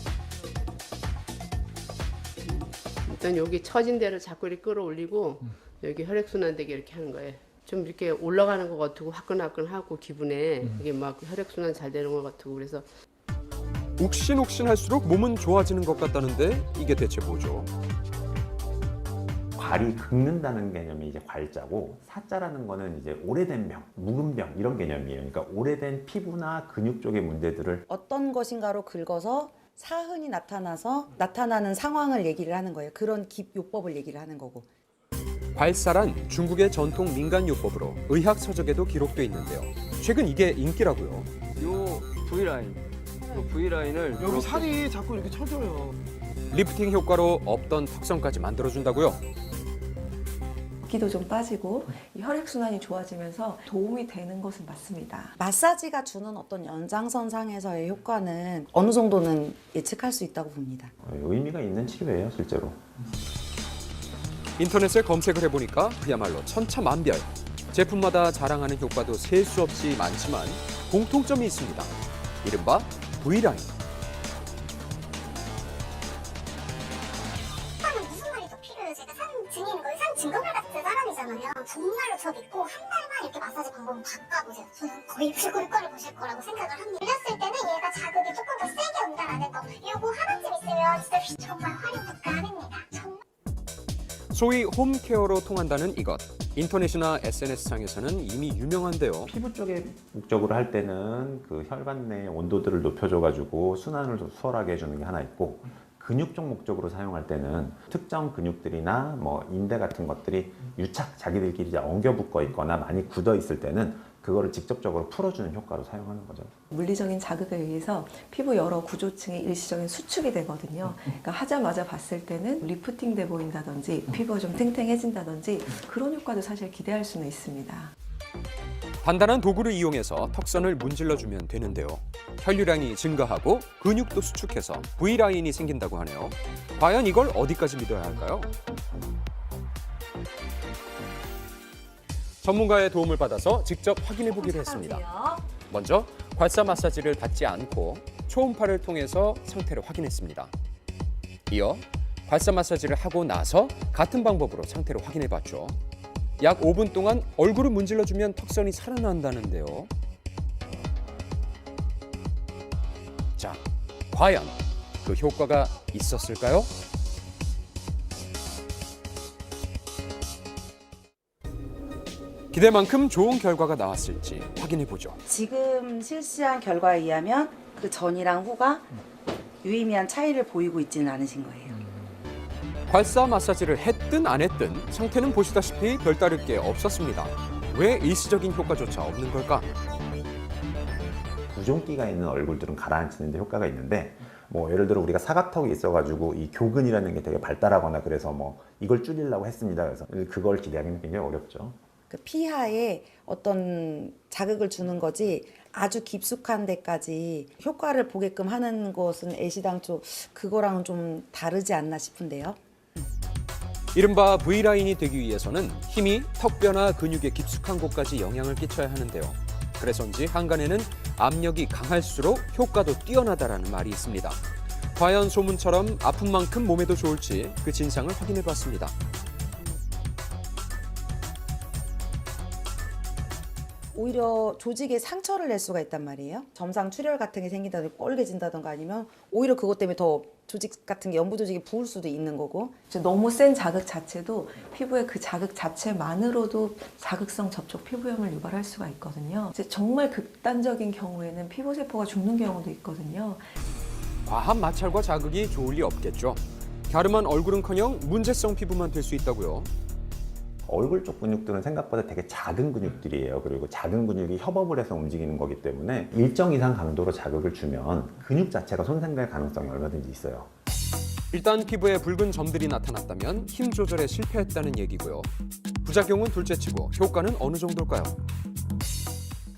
일단 여기 처진 데를 자꾸 이렇게 끌어올리고 여기 혈액순환 되게 이렇게 하는 거예요. 좀 이렇게 올라가는 것 같고 화끈화끈하고 기분에 이게 막 혈액순환 잘 되는 것 같고 그래서 욱신욱신할수록 몸은 좋아지는 것 같다는데 이게 대체 뭐죠? 괄이 긁는다는 개념이 이제 괄자고 사자라는 거는 이제 오래된 병, 묵은 병 이런 개념이에요. 그러니까 오래된 피부나 근육 쪽의 문제들을 어떤 것인가로 긁어서 사흔이 나타나서 나타나는 상황을 얘기를 하는 거예요. 그런 요법을 얘기를 하는 거고. 괄사란 중국의 전통 민간요법으로 의학 서적에도 기록돼 있는데요. 최근 이게 인기라고요. 요 V라인, 요 V라인을 여기 살이 자꾸 이렇게 쳐져요. 리프팅 효과로 없던 턱선까지 만들어준다고요. 붓기도 좀 빠지고 혈액순환이 좋아지면서 도움이 되는 것은 맞습니다. 마사지가 주는 어떤 연장선상에서의 효과는 어느 정도는 예측할 수 있다고 봅니다. 의미가 있는 치료예요, 실제로. 인터넷에 검색을 해보니까 그야말로 천차만별. 제품마다 자랑하는 효과도 셀 수 없이 많지만 공통점이 있습니다. 이른바 V라인. 증거물 같은 사람이잖아요. 정말로 저 믿고 한 달만 이렇게 마사지 방법을 바꿔보세요. 저는 거의 불꿀거리 보실 거라고 생각을 합니다. 밀렸을 때는 얘가 자극이 조금 더 세게 온다라는 거. 요거 하나쯤 있으면 진짜 정말 활용 가능합니다. 소위 홈케어로 통한다는 이것. 인터넷이나 SNS상에서는 이미 유명한데요. 피부 쪽에 목적으로 할 때는 그 혈관 내 온도들을 높여줘가지고 순환을 좀 수월하게 해주는 게 하나 있고 근육 쪽 목적으로 사용할 때는 특정 근육들이나 뭐 인대 같은 것들이 유착, 자기들끼리 이제 엉겨 붙어 있거나 많이 굳어 있을 때는 그거를 직접적으로 풀어주는 효과로 사용하는 거죠. 물리적인 자극에 의해서 피부 여러 구조층이 일시적인 수축이 되거든요. 그러니까 하자마자 봤을 때는 리프팅 돼 보인다든지 피부가 좀 탱탱해진다든지 그런 효과도 사실 기대할 수는 있습니다. 단단한 도구를 이용해서 턱선을 문질러주면 되는데요. 혈류량이 증가하고 근육도 수축해서 V라인이 생긴다고 하네요. 과연 이걸 어디까지 믿어야 할까요? 전문가의 도움을 받아서 직접 확인해보기로 했습니다. 먼저 괄사 마사지를 받지 않고 초음파를 통해서 상태를 확인했습니다. 이어 괄사 마사지를 하고 나서 같은 방법으로 상태를 확인해봤죠. 약 5분 동안 얼굴을 문질러주면 턱선이 살아난다는데요. 과연 그 효과가 있었을까요? 기대만큼 좋은 결과가 나왔을지 확인해보죠. 지금 실시한 결과에 의하면 그 전이랑 후가 유의미한 차이를 보이고 있지는 않으신 거예요. 괄사 마사지를 했든 안 했든 상태는 보시다시피 별다를 게 없었습니다. 왜 일시적인 효과조차 없는 걸까? 부종기가 있는 얼굴들은 가라앉히는 데 효과가 있는데 뭐 예를 들어 우리가 사각턱이 있어가지고 이 교근이라는 게 되게 발달하거나 그래서 뭐 이걸 줄이려고 했습니다. 그래서 그걸 기대하기는 굉장히 어렵죠. 그 피하에 어떤 자극을 주는 거지 아주 깊숙한 데까지 효과를 보게끔 하는 것은 애시당초 그거랑은 좀 다르지 않나 싶은데요. 이른바 V라인이 되기 위해서는 힘이 턱뼈나 근육의 깊숙한 곳까지 영향을 끼쳐야 하는데요. 그래서인지 한간에는 압력이 강할수록 효과도 뛰어나다라는 말이 있습니다. 과연 소문처럼 아픈 만큼 몸에도 좋을지 그 진상을 확인해봤습니다. 오히려 조직에 상처를 낼 수가 있단 말이에요. 점상 출혈 같은 게 생긴다든가 뻘개진다든가 아니면 오히려 그것 때문에 더 조직 같은 게 연부 조직이 부을 수도 있는 거고. 너무 센 자극 자체도 피부에 그 자극 자체만으로도 자극성 접촉 피부염을 유발할 수가 있거든요. 이제 정말 극단적인 경우에는 피부 세포가 죽는 경우도 있거든요. 과한 마찰과 자극이 좋을 리 없겠죠. 갸름한 얼굴은커녕 문제성 피부만 될 수 있다고요. 얼굴 쪽 근육들은 생각보다 되게 작은 근육들이에요. 그리고 작은 근육이 협업을 해서 움직이는 거기 때문에 일정 이상 강도로 자극을 주면 근육 자체가 손상될 가능성이 얼마든지 있어요. 일단 피부에 붉은 점들이 나타났다면 힘 조절에 실패했다는 얘기고요. 부작용은 둘째치고 효과는 어느 정도일까요?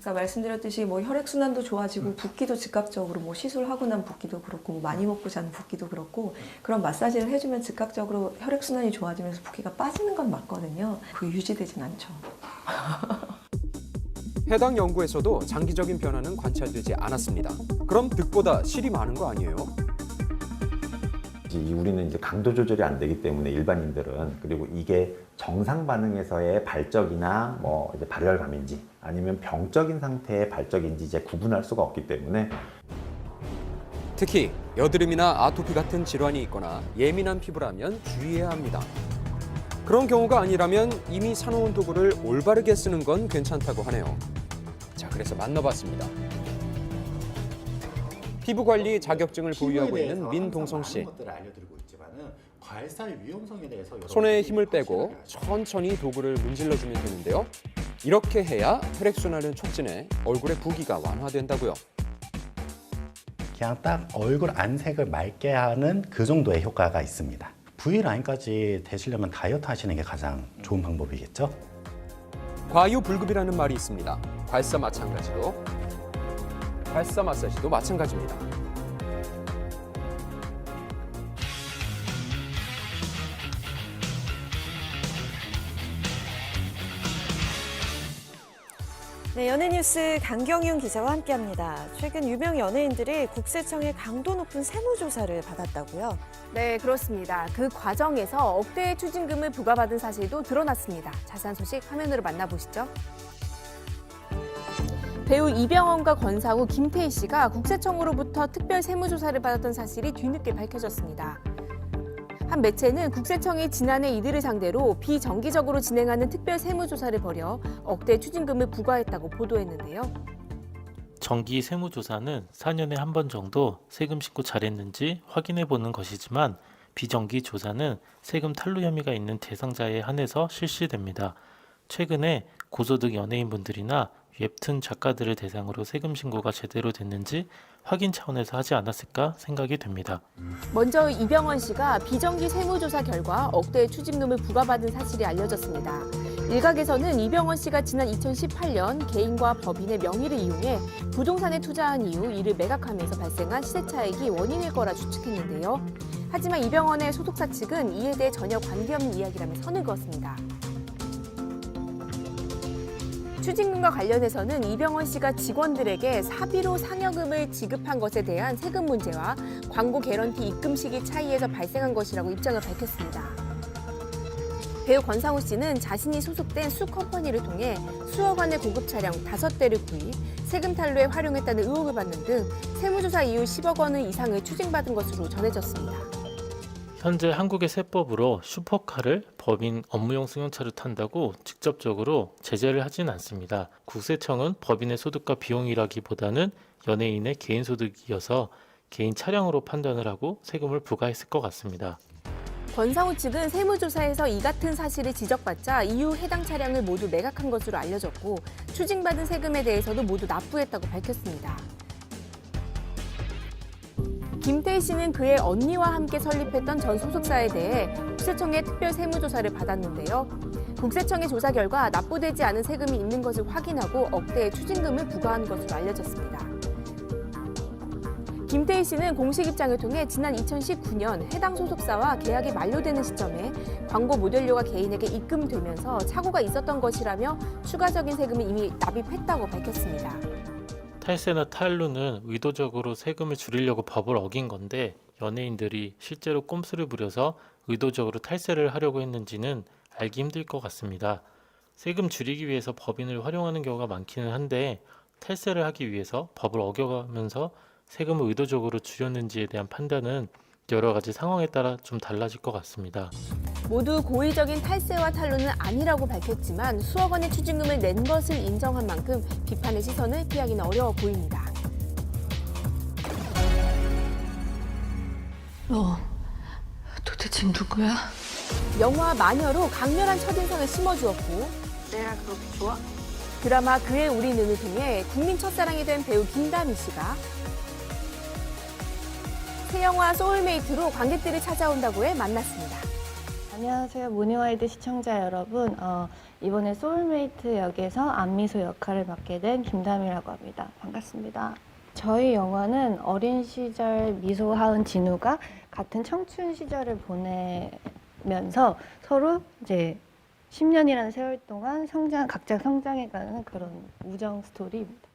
그러니까 말씀드렸듯이 뭐 혈액순환도 좋아지고 붓기도 즉각적으로 뭐 시술하고 난 붓기도 그렇고 뭐 많이 먹고 잔 붓기도 그렇고 그런 마사지를 해주면 즉각적으로 혈액순환이 좋아지면서 붓기가 빠지는 건 맞거든요. 그게 유지되진 않죠. 해당 연구에서도 장기적인 변화는 관찰되지 않았습니다. 그럼 득보다 실이 많은 거 아니에요? 우리는 이제 강도 조절이 안 되기 때문에 일반인들은 그리고 이게 정상 반응에서의 발적이나 뭐 이제 발열감인지 아니면 병적인 상태의 발적인지 이제 구분할 수가 없기 때문에 특히 여드름이나 아토피 같은 질환이 있거나 예민한 피부라면 주의해야 합니다. 그런 경우가 아니라면 이미 사놓은 도구를 올바르게 쓰는 건 괜찮다고 하네요. 자, 그래서 만나봤습니다. 피부관리 자격증을 보유하고 있는 민동성 씨. 손에 힘을 빼고 천천히 도구를 문질러주면 되는데요. 이렇게 해야 혈액순환을 촉진해 얼굴의 부기가 완화된다고요. 그냥 딱 얼굴 안색을 맑게 하는 그 정도의 효과가 있습니다. V라인까지 되시려면 다이어트 하시는 게 가장 좋은 방법이겠죠? 과유불급이라는 말이 있습니다. 괄사 마찬가지로 괄사 마사지도 마찬가지입니다. 네, 연예뉴스 강경윤 기자와 함께합니다. 최근 유명 연예인들이 국세청의 강도 높은 세무조사를 받았다고요? 네, 그렇습니다. 그 과정에서 억대의 추징금을 부과받은 사실도 드러났습니다. 자세한 소식 화면으로 만나보시죠. 배우 이병헌과 권사우, 김태희 씨가 국세청으로부터 특별 세무조사를 받았던 사실이 뒤늦게 밝혀졌습니다. 한 매체는 국세청이 지난해 이들을 상대로 비정기적으로 진행하는 특별 세무조사를 벌여 억대 추징금을 부과했다고 보도했는데요. 정기 세무조사는 4년에 한 번 정도 세금 신고 잘했는지 확인해 보는 것이지만 비정기 조사는 세금 탈루 혐의가 있는 대상자에 한해서 실시됩니다. 최근에 고소득 연예인분들이나 웹툰 작가들을 대상으로 세금 신고가 제대로 됐는지 확인 차원에서 하지 않았을까 생각이 됩니다. 먼저 이병헌 씨가 비정기 세무조사 결과 억대의 추징금을 부과받은 사실이 알려졌습니다. 일각에서는 이병헌 씨가 지난 2018년 개인과 법인의 명의를 이용해 부동산에 투자한 이후 이를 매각하면서 발생한 시세 차익이 원인일 거라 추측했는데요. 하지만 이병헌의 소속사 측은 이에 대해 전혀 관계없는 이야기라며 선을 그었습니다. 추징금과 관련해서는 이병헌 씨가 직원들에게 사비로 상여금을 지급한 것에 대한 세금 문제와 광고 개런티 입금 시기 차이에서 발생한 것이라고 입장을 밝혔습니다. 배우 권상우 씨는 자신이 소속된 수 컴퍼니를 통해 수억 원의 고급 차량 5대를 구입, 세금 탈루에 활용했다는 의혹을 받는 등 세무조사 이후 10억 원 이상을 추징받은 것으로 전해졌습니다. 현재 한국의 세법으로 슈퍼카를 법인 업무용 승용차로 탄다고 직접적으로 제재를 하진 않습니다. 국세청은 법인의 소득과 비용이라기보다는 연예인의 개인 소득이어서 개인 차량으로 판단을 하고 세금을 부과했을 것 같습니다. 권상우 측은 세무조사에서 이 같은 사실을 지적받자 이후 해당 차량을 모두 매각한 것으로 알려졌고 추징받은 세금에 대해서도 모두 납부했다고 밝혔습니다. 김태희 씨는 그의 언니와 함께 설립했던 전 소속사에 대해 국세청의 특별 세무조사를 받았는데요. 국세청의 조사 결과 납부되지 않은 세금이 있는 것을 확인하고 억대의 추징금을 부과한 것으로 알려졌습니다. 김태희 씨는 공식 입장을 통해 지난 2019년 해당 소속사와 계약이 만료되는 시점에 광고 모델료가 개인에게 입금되면서 착오가 있었던 것이라며 추가적인 세금을 이미 납입했다고 밝혔습니다. 탈세나 탈루는 의도적으로 세금을 줄이려고 법을 어긴 건데 연예인들이 실제로 꼼수를 부려서 의도적으로 탈세를 하려고 했는지는 알기 힘들 것 같습니다. 세금 줄이기 위해서 법인을 활용하는 경우가 많기는 한데 탈세를 하기 위해서 법을 어겨가면서 세금을 의도적으로 줄였는지에 대한 판단은 여러 가지 상황에 따라 좀 달라질 것 같습니다. 모두 고의적인 탈세와 탈루는 아니라고 밝혔지만 수억 원의 추징금을 낸 것을 인정한 만큼 비판의 시선을 피하기는 어려워 보입니다. 너 도대체 누구야? 영화 마녀로 강렬한 첫인상을 심어주었고 내가 그렇게 좋아? 드라마 그의 우리 눈을 통해 국민 첫사랑이 된 배우 김다미 씨가 새 영화 소울메이트로 관객들을 찾아온다고 해 만났습니다. 안녕하세요. 모닝와이드 시청자 여러분. 이번에 소울메이트 역에서 안미소 역할을 맡게 된 김다미라고 합니다. 반갑습니다. 저희 영화는 어린 시절 미소하은 진우가 같은 청춘 시절을 보내면서 서로 이제 10년이라는 세월 동안 각자 성장해가는 그런 우정 스토리입니다.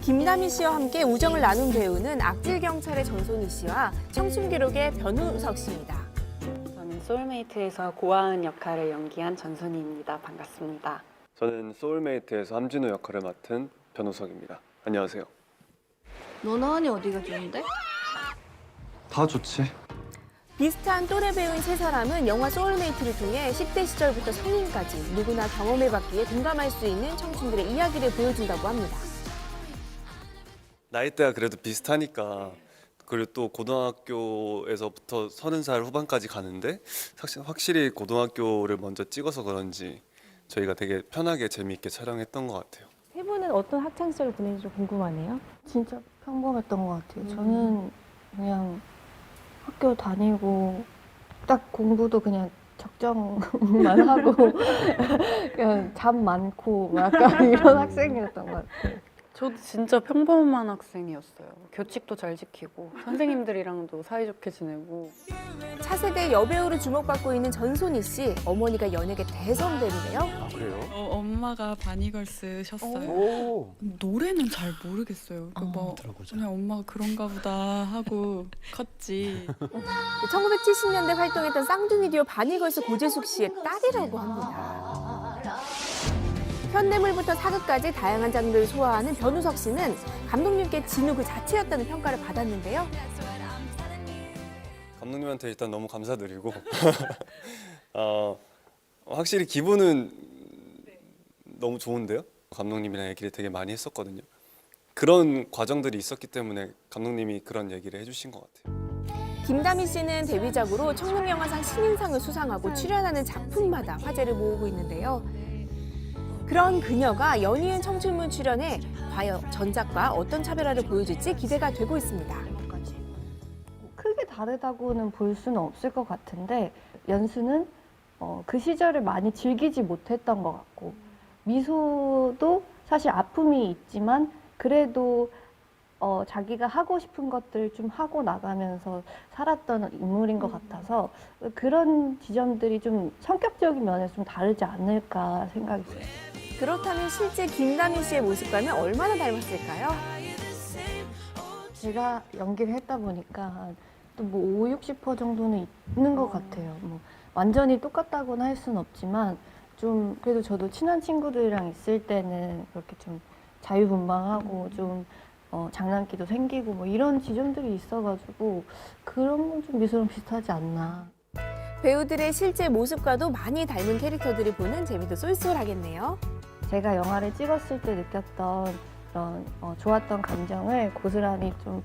김다미 씨와 함께 우정을 나눈 배우는 악질 경찰의 전소니 씨와 청춘기록의 변우석 씨입니다. 저는 소울메이트에서 고아은 역할을 연기한 전소니입니다. 반갑습니다. 저는 소울메이트에서 함진호 역할을 맡은 변우석입니다. 안녕하세요. 너나은이 어디가 좋은데? 다 좋지. 비슷한 또래 배우인 세 사람은 영화 소울메이트를 통해 10대 시절부터 성인까지 누구나 경험해봤기에 공감할 수 있는 청춘들의 이야기를 보여준다고 합니다. 나이대가 그래도 비슷하니까 그리고 또 고등학교에서부터 30살 후반까지 가는데 확실히 고등학교를 먼저 찍어서 그런지 저희가 되게 편하게 재미있게 촬영했던 것 같아요. 세 분은 어떤 학창 시절을 보내는지 좀 궁금하네요. 진짜 평범했던 것 같아요. 저는 그냥 학교 다니고 딱 공부도 그냥 적정만 하고 그냥 잠 많고 약간 이런 학생이었던 것 같아요. 저도 진짜 평범한 학생이었어요. 교칙도 잘 지키고 선생님들이랑도 사이좋게 지내고. 차세대 여배우로 주목받고 있는 전소니 씨, 어머니가 연예계 대선배인데요. 그래요? 엄마가 바니걸스 셨어요. 오. 노래는 잘 모르겠어요. 그냥 엄마가 그런가 보다 하고 컸지. 1970년대 활동했던 쌍둥이 듀오 바니걸스 고재숙 씨의 딸이라고 합니다. 현대물부터 사극까지 다양한 장르를 소화하는 변우석 씨는 감독님께 진우 그 자체였다는 평가를 받았는데요. 감독님한테 일단 너무 감사드리고 확실히 기분은 너무 좋은데요. 감독님이랑 얘기를 되게 많이 했었거든요. 그런 과정들이 있었기 때문에 감독님이 그런 얘기를 해주신 것 같아요. 김다미 씨는 데뷔작으로 청룡영화상 신인상을 수상하고 출연하는 작품마다 화제를 모으고 있는데요. 그런 그녀가 연이은 청춘문 출연에 과연 전작과 어떤 차별화를 보여줄지 기대가 되고 있습니다. 크게 다르다고는 볼 수는 없을 것 같은데 연수는 그 시절을 많이 즐기지 못했던 것 같고 미소도 사실 아픔이 있지만 그래도 자기가 하고 싶은 것들을 좀 하고 나가면서 살았던 인물인 것 같아서 그런 지점들이 좀 성격적인 면에서 좀 다르지 않을까 생각이 들어요. 그렇다면 실제 김다미 씨의 모습과는 얼마나 닮았을까요? 제가 연기를 했다 보니까 또 뭐 50, 60% 정도는 있는 것 같아요. 뭐 완전히 똑같다고는 할 수는 없지만 좀 그래도 저도 친한 친구들이랑 있을 때는 그렇게 좀 자유분방하고 좀 장난기도 생기고 뭐 이런 지점들이 있어가지고 그런 건 좀 미소랑 비슷하지 않나. 배우들의 실제 모습과도 많이 닮은 캐릭터들을 보는 재미도 쏠쏠하겠네요. 제가 영화를 찍었을 때 느꼈던 그런 좋았던 감정을 고스란히 좀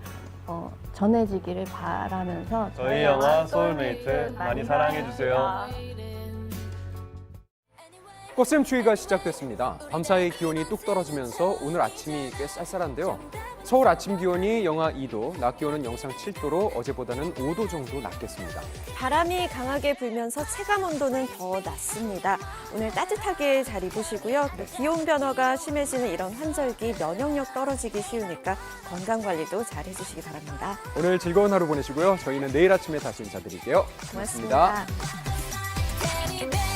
전해지기를 바라면서 저희 영화 소울메이트 많이 사랑해주세요. 꽃샘추위가 시작됐습니다. 밤사이 기온이 뚝 떨어지면서 오늘 아침이 꽤 쌀쌀한데요. 서울 아침 기온이 영하 2도, 낮 기온은 영상 7도로 어제보다는 5도 정도 낮겠습니다. 바람이 강하게 불면서 체감 온도는 더 낮습니다. 오늘 따뜻하게 잘 입으시고요. 또 기온 변화가 심해지는 이런 환절기 면역력 떨어지기 쉬우니까 건강 관리도 잘 해주시기 바랍니다. 오늘 즐거운 하루 보내시고요. 저희는 내일 아침에 다시 인사드릴게요. 고맙습니다. 고맙습니다.